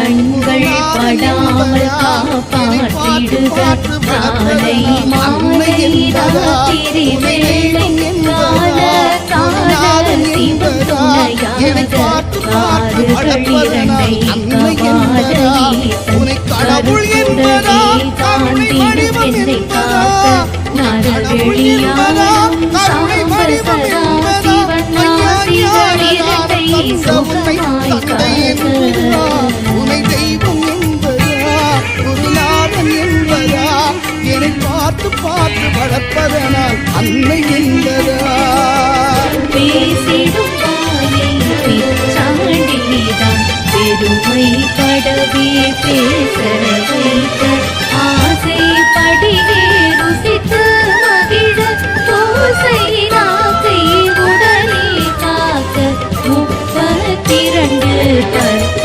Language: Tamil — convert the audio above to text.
கண்கள் படாமல் காப்பாற்றிடுக காலை மாலை ராத்திரி வேளை கால கால சிவத்துணையாக காதுகள் இரண்டை கவாடலீசன் தாண்டிடும் என்னை காக்க நரவெளியாம் சாம்ப சதா சிவன் நாசிகள் இரண்டை சுகமாய் காக்க உனை தெய்வம் என்பதா குருநாதன் என்பதா என்னை பார்த்து பார்த்து வளர்ப்பதனால் அன்னை என்பதா பேசிடும் வாயை பிச்சாண்டிதான் பெருமை படவே பேச வைக்க ஆசை படிவே ருசித்து மகிழ தோசை நாக்கை உடனே காக்க 32